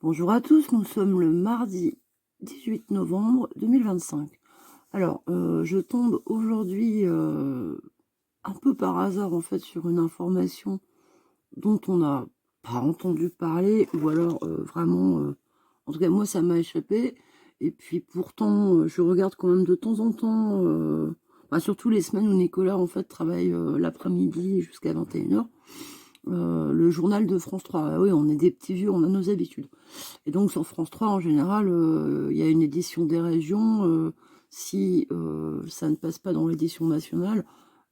Bonjour à tous, nous sommes le mardi 18 novembre 2025. Alors, je tombe aujourd'hui, un peu par hasard en fait sur une information dont on n'a pas entendu parler ou alors, vraiment, en tout cas moi ça m'a échappé et puis pourtant, je regarde quand même de temps en temps, bah, surtout les semaines où Nicolas en fait travaille, l'après-midi jusqu'à 21h, le journal de France 3. Ah oui, on est des petits vieux, on a nos habitudes. Et donc sur France 3, en général, il y a une édition des régions. Si ça ne passe pas dans l'édition nationale,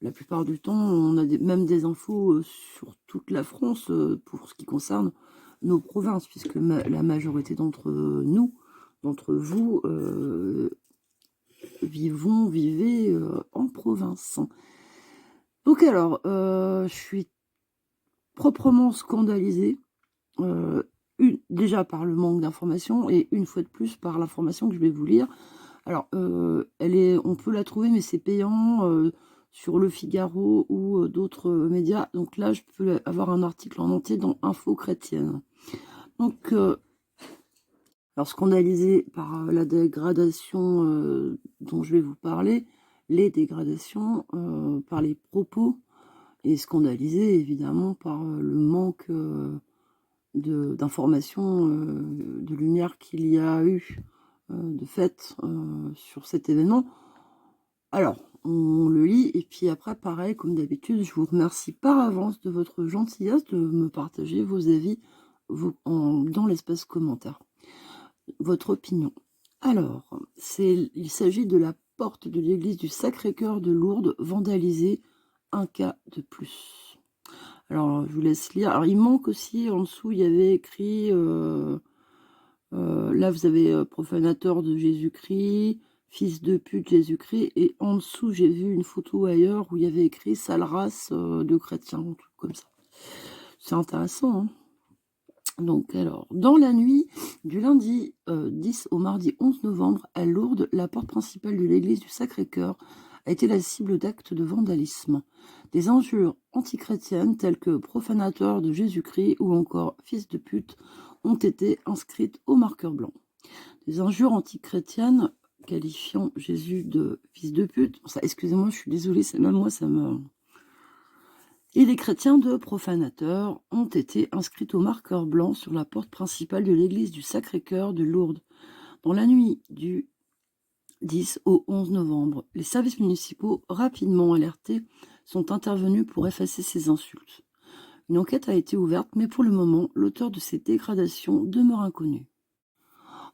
la plupart du temps, on a même des infos sur toute la France pour ce qui concerne nos provinces, puisque la majorité d'entre vous, vivez en province. Donc alors, je suis proprement scandalisée. Déjà par le manque d'informations et une fois de plus par l'information que je vais vous lire. Alors, on peut la trouver, mais c'est payant sur Le Figaro ou d'autres médias. Donc là, je peux avoir un article en entier dans Info Chrétienne. Donc, alors scandalisé par la dégradation dont je vais vous parler, les dégradations par les propos, et scandalisé évidemment par le manque d'informations, de lumière qu'il y a eu, de fait, sur cet événement. Alors, on le lit et puis après, pareil, comme d'habitude, je vous remercie par avance de votre gentillesse de me partager vos avis dans l'espace commentaire, votre opinion. Alors, il s'agit de la porte de l'église du Sacré-Cœur de Lourdes vandalisée, un cas de plus. Alors, je vous laisse lire. Alors, il manque aussi, en dessous, il y avait écrit, là, vous avez profanateur de Jésus-Christ, fils de pute Jésus-Christ, et en dessous, j'ai vu une photo ailleurs où il y avait écrit sale race de chrétiens, un truc comme ça. C'est intéressant, hein. Donc, alors, dans la nuit du lundi 10 au mardi 11 novembre, à Lourdes, la porte principale de l'église du Sacré-Cœur a été la cible d'actes de vandalisme. Des injures antichrétiennes telles que profanateur de Jésus-Christ ou encore fils de pute ont été inscrites au marqueur blanc. Des injures antichrétiennes qualifiant Jésus de fils de pute, ça, excusez-moi, je suis désolée, même moi ça me... Et les chrétiens de profanateurs ont été inscrits au marqueur blanc sur la porte principale de l'église du Sacré-Cœur de Lourdes. Dans la nuit du 10 au 11 novembre, les services municipaux, rapidement alertés, sont intervenus pour effacer ces insultes. Une enquête a été ouverte, mais pour le moment, l'auteur de ces dégradations demeure inconnu.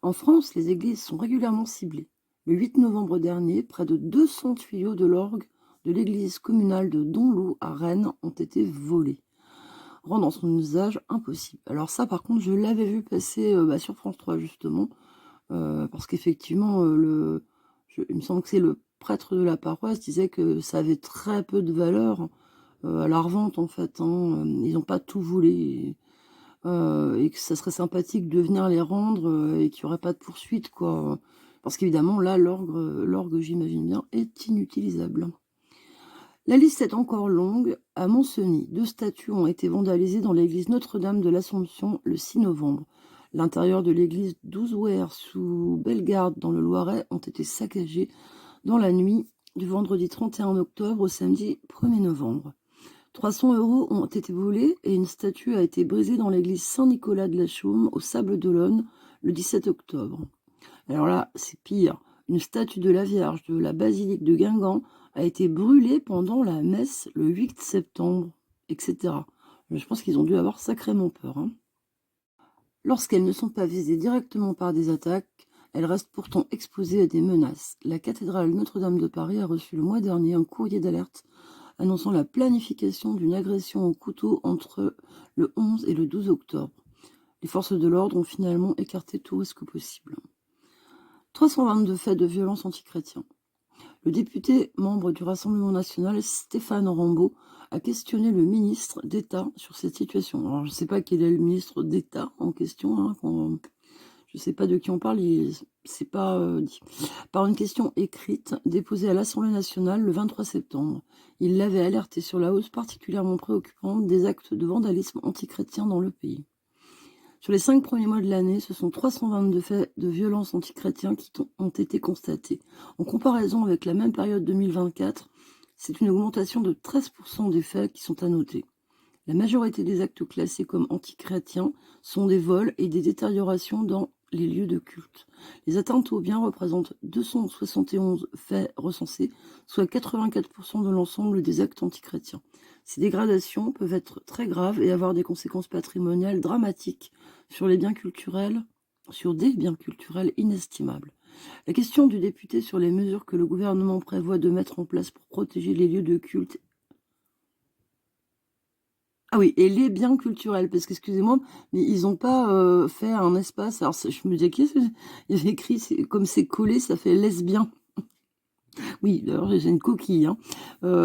En France, les églises sont régulièrement ciblées. Le 8 novembre dernier, près de 200 tuyaux de l'orgue de l'église communale de Donloup à Rennes ont été volés, rendant son usage impossible. Alors ça, par contre, je l'avais vu passer sur France 3, justement, parce qu'effectivement, il me semble que c'est le prêtre de la paroisse disait que ça avait très peu de valeur à la revente, en fait, hein. Ils n'ont pas tout volé. Et que ça serait sympathique de venir les rendre et qu'il n'y aurait pas de poursuite, quoi. Parce qu'évidemment, là, l'orgue, j'imagine bien, est inutilisable. La liste est encore longue. À Moncenis, 2 statues ont été vandalisées dans l'église Notre-Dame de l'Assomption le 6 novembre. L'intérieur de l'église d'Ouzouer sous Bellegarde dans le Loiret ont été saccagés dans la nuit du vendredi 31 octobre au samedi 1er novembre. 300 € ont été volés et une statue a été brisée dans l'église Saint-Nicolas de la Chaume au Sable-d'Olonne le 17 octobre. Alors là, c'est pire. Une statue de la Vierge de la basilique de Guingamp a été brûlée pendant la messe le 8 septembre, etc. Je pense qu'ils ont dû avoir sacrément peur, hein. Lorsqu'elles ne sont pas visées directement par des attaques, elles restent pourtant exposées à des menaces. La cathédrale Notre-Dame de Paris a reçu le mois dernier un courrier d'alerte annonçant la planification d'une agression au couteau entre le 11 et le 12 octobre. Les forces de l'ordre ont finalement écarté tout risque possible. 322 faits de violence antichrétiens. Le député membre du Rassemblement national, Stéphane Rambaud, a questionné le ministre d'État sur cette situation. Alors, je ne sais pas quel est le ministre d'État en question, hein, je ne sais pas de qui on parle, c'est pas dit. Par une question écrite déposée à l'Assemblée nationale le 23 septembre, il l'avait alerté sur la hausse particulièrement préoccupante des actes de vandalisme antichrétien dans le pays. Sur les 5 premiers mois de l'année, ce sont 322 faits de violence antichrétiens qui ont été constatés. En comparaison avec la même période 2024, c'est une augmentation de 13% des faits qui sont à noter. La majorité des actes classés comme antichrétiens sont des vols et des détériorations dans les lieux de culte. Les atteintes aux biens représentent 271 faits recensés, soit 84% de l'ensemble des actes antichrétiens. Ces dégradations peuvent être très graves et avoir des conséquences patrimoniales dramatiques sur des biens culturels inestimables. La question du député sur les mesures que le gouvernement prévoit de mettre en place pour protéger les lieux de culte. Ah oui, et les biens culturels, parce qu'excusez-moi, mais ils n'ont pas fait un espace. Alors je me disais, qu'est-ce que il y avait écrit, comme c'est collé, ça fait lesbien. Oui, d'ailleurs, j'ai une coquille. Hein.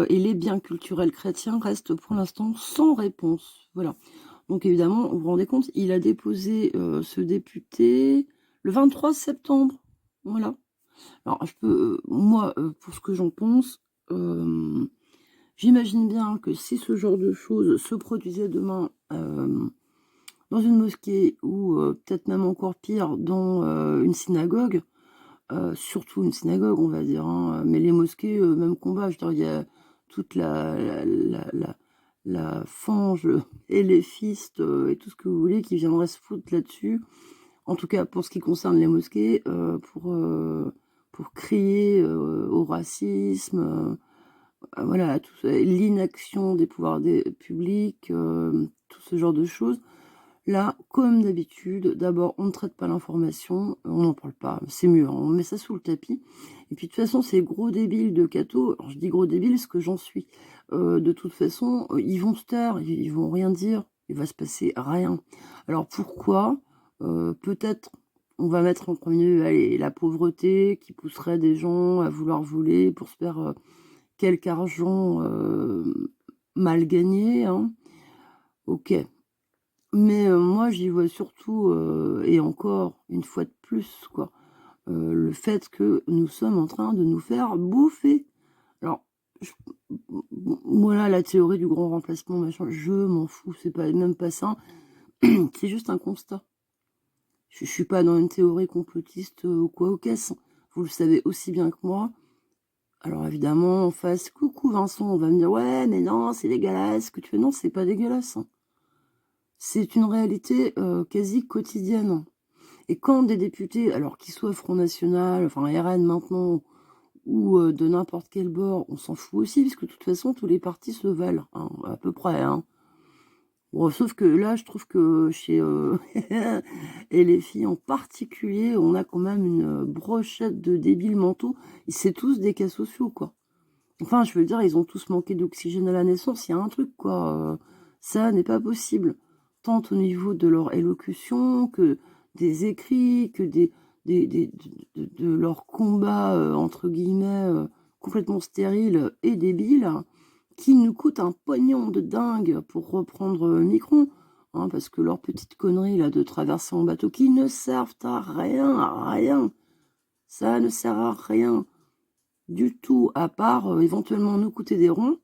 Et les biens culturels chrétiens restent pour l'instant sans réponse. Voilà. Donc évidemment, vous vous rendez compte, il a déposé ce député le 23 septembre. Voilà. Alors, moi, pour ce que j'en pense, j'imagine bien que si ce genre de choses se produisait demain dans une mosquée ou peut-être même encore pire dans une synagogue, surtout une synagogue, on va dire, hein, mais les mosquées, même combat. Je veux dire, il y a toute la fange et les fistes et tout ce que vous voulez qui viendraient se foutre là-dessus. En tout cas, pour ce qui concerne les mosquées, pour crier au racisme, voilà, l'inaction des pouvoirs publics, tout ce genre de choses. Là, comme d'habitude, d'abord, on ne traite pas l'information, on n'en parle pas, c'est mieux, on met ça sous le tapis. Et puis, de toute façon, ces gros débiles de Cato, alors je dis gros débiles parce que j'en suis, de toute façon, ils vont se taire, ils vont rien dire, il va se passer rien. Alors, pourquoi peut-être, on va mettre en premier, allez, la pauvreté qui pousserait des gens à vouloir voler pour se faire quelque argent mal gagné, hein. Ok. Mais moi, j'y vois surtout, et encore une fois de plus, quoi, le fait que nous sommes en train de nous faire bouffer. Alors, voilà, la théorie du grand remplacement, machin, je m'en fous, c'est pas même pas ça. C'est juste un constat. Je suis pas dans une théorie complotiste ou quoi au caisse. Vous le savez aussi bien que moi. Alors évidemment, en face, coucou Vincent, on va me dire ouais, mais non, c'est dégueulasse. Que tu fais, non, c'est pas dégueulasse. Hein. C'est une réalité quasi quotidienne. Et quand des députés, alors qu'ils soient Front National, enfin RN maintenant, ou de n'importe quel bord, on s'en fout aussi, puisque de toute façon, tous les partis se valent, hein, à peu près. Hein. Bon, sauf que là, je trouve que chez et les filles en particulier, on a quand même une brochette de débiles mentaux. C'est tous des cas sociaux, quoi. Enfin, je veux dire, ils ont tous manqué d'oxygène à la naissance, il y a un truc, quoi. Ça n'est pas possible. Tant au niveau de leur élocution, que des écrits, que de leur combat, entre guillemets, complètement stérile et débile, qui nous coûtent un pognon de dingue, pour reprendre Micron, hein, parce que leurs petites conneries là, de traverser en bateau, qui ne servent à rien. Ça ne sert à rien du tout, à part éventuellement nous coûter des ronds,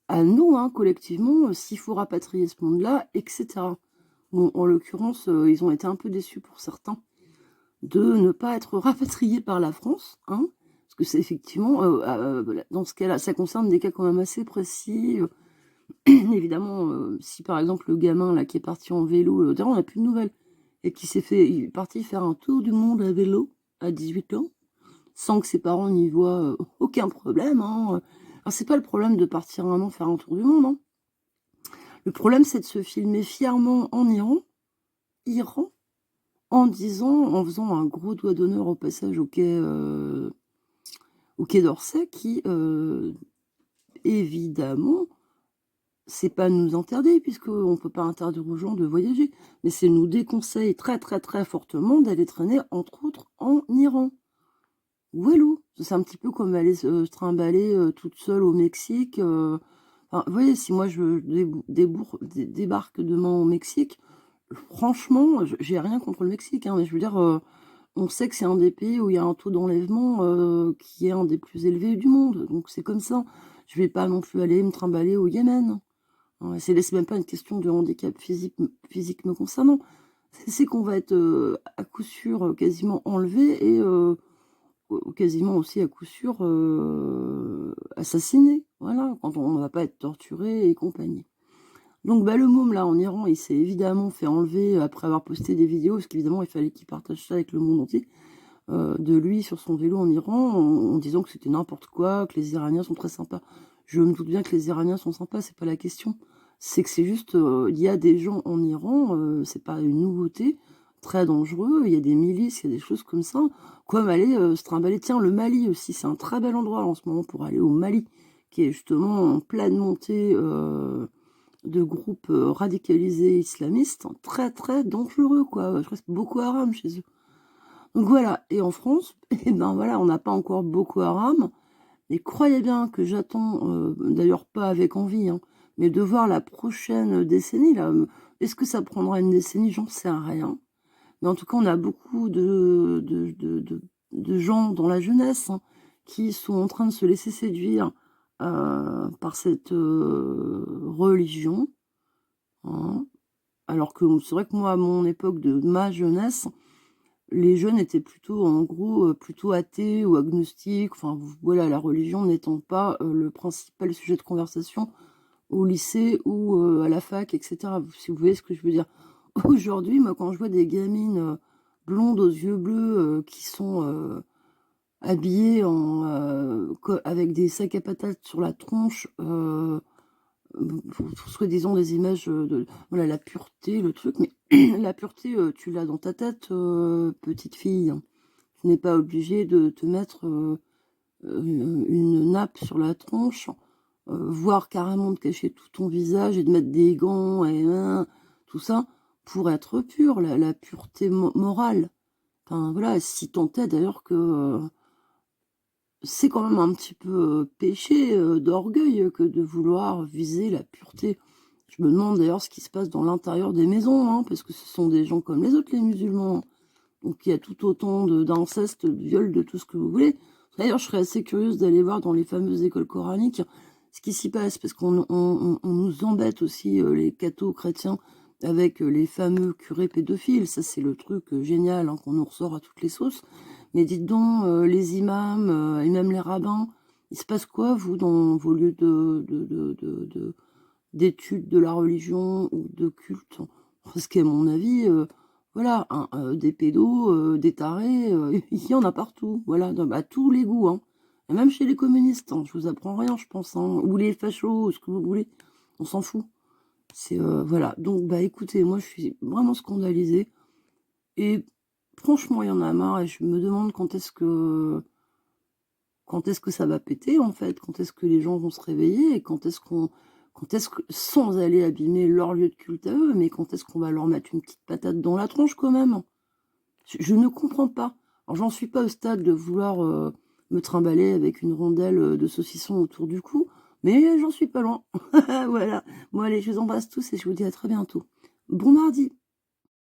à nous, hein, collectivement, s'il faut rapatrier ce monde-là, etc. Bon, en l'occurrence, ils ont été un peu déçus pour certains de ne pas être rapatriés par la France, hein, parce que c'est effectivement, dans ce cas-là, ça concerne des cas quand même assez précis. Évidemment, si par exemple le gamin là qui est parti en vélo, d'ailleurs on n'a plus de nouvelles, et qui il est parti faire un tour du monde à vélo à 18 ans, sans que ses parents n'y voient aucun problème. Hein. Alors, c'est pas le problème de partir un an faire un tour du monde. Hein. Le problème, c'est de se filmer fièrement en Iran, en en faisant un gros doigt d'honneur au passage au quai d'Orsay, qui, évidemment, c'est pas nous interdire, puisqu'on peut pas interdire aux gens de voyager, mais c'est nous déconseille très très très fortement d'aller traîner, entre autres, en Iran. Walou, c'est un petit peu comme aller se trimballer toute seule au Mexique. Enfin, vous voyez, si moi je débarque demain au Mexique, franchement, j'ai rien contre le Mexique, hein, mais je veux dire, on sait que c'est un des pays où il y a un taux d'enlèvement qui est un des plus élevés du monde. Donc c'est comme ça. Je vais pas non plus aller me trimballer au Yémen. Ouais, c'est même pas une question de handicap physique me concernant. C'est qu'on va être, à coup sûr, quasiment enlevé et quasiment aussi à coup sûr, assassiné. Voilà, quand on va pas être torturé et compagnie. Donc bah, le môme là en Iran, il s'est évidemment fait enlever après avoir posté des vidéos, parce qu'évidemment il fallait qu'il partage ça avec le monde entier, de lui sur son vélo en Iran, en disant que c'était n'importe quoi, que les Iraniens sont très sympas. Je me doute bien que les Iraniens sont sympas, c'est pas la question. C'est que c'est juste, il y a des gens en Iran, c'est pas une nouveauté, très dangereux, il y a des milices, il y a des choses comme ça, comme aller, se trimballer. Tiens, le Mali aussi, c'est un très bel endroit en ce moment pour aller au Mali, qui est justement en pleine montée, de groupes, radicalisés islamistes, très, très dangereux, quoi. Je reste Boko Haram chez eux. Donc voilà, et en France, et ben voilà, on n'a pas encore Boko Haram, mais croyez bien que j'attends, d'ailleurs pas avec envie, hein, mais de voir la prochaine décennie là. Est-ce que ça prendra une décennie? J'en sais rien. Mais en tout cas, on a beaucoup de gens dans la jeunesse, hein, qui sont en train de se laisser séduire par cette religion, hein. Alors que c'est vrai que moi, à mon époque de ma jeunesse, les jeunes étaient plutôt, en gros, plutôt athées ou agnostiques. Enfin, voilà, la religion n'étant pas le principal sujet de conversation au lycée ou à la fac, etc. Si vous voyez ce que je veux dire. Aujourd'hui, moi, quand je vois des gamines blondes aux yeux bleus qui sont habillées avec des sacs à patates sur la tronche, soi-disant des images de voilà, la pureté, le truc, mais la pureté, tu l'as dans ta tête, petite fille, hein. Tu n'es pas obligée de te mettre, une nappe sur la tronche, voire carrément de cacher tout ton visage et de mettre des gants et tout ça, pour être pure, la pureté morale. Enfin voilà, si tant est d'ailleurs que, c'est quand même un petit peu, péché, d'orgueil, que de vouloir viser la pureté. Je me demande d'ailleurs ce qui se passe dans l'intérieur des maisons, hein, parce que ce sont des gens comme les autres, les musulmans. Donc il y a tout autant d'inceste, de viol, de tout ce que vous voulez. D'ailleurs, je serais assez curieuse d'aller voir dans les fameuses écoles coraniques ce qui s'y passe, parce qu'on nous embête aussi, les cathos chrétiens, avec les fameux curés pédophiles. Ça, c'est le truc génial, hein, qu'on nous ressort à toutes les sauces. Mais dites donc, les imams et même les rabbins, il se passe quoi, vous, dans vos lieux d'études de la religion ou de culte? Parce qu'à mon avis, voilà, hein, des pédos, des tarés, il y en a partout, voilà, à tous les goûts, hein. Et même chez les communistes, hein, je vous apprends rien, je pense, hein, ou les fachos, ce que vous voulez, on s'en fout. C'est voilà, donc bah écoutez, moi je suis vraiment scandalisée et franchement, il y en a marre et je me demande quand est-ce que ça va péter, en fait? Quand est-ce que les gens vont se réveiller et quand est-ce que sans aller abîmer leur lieu de culte à eux, mais quand est-ce qu'on va leur mettre une petite patate dans la tronche quand même? Je ne comprends pas. Alors j'en suis pas au stade de vouloir, me trimballer avec une rondelle, de saucisson autour du cou, mais j'en suis pas loin. Voilà. Bon allez, je vous embrasse tous et je vous dis à très bientôt. Bon mardi!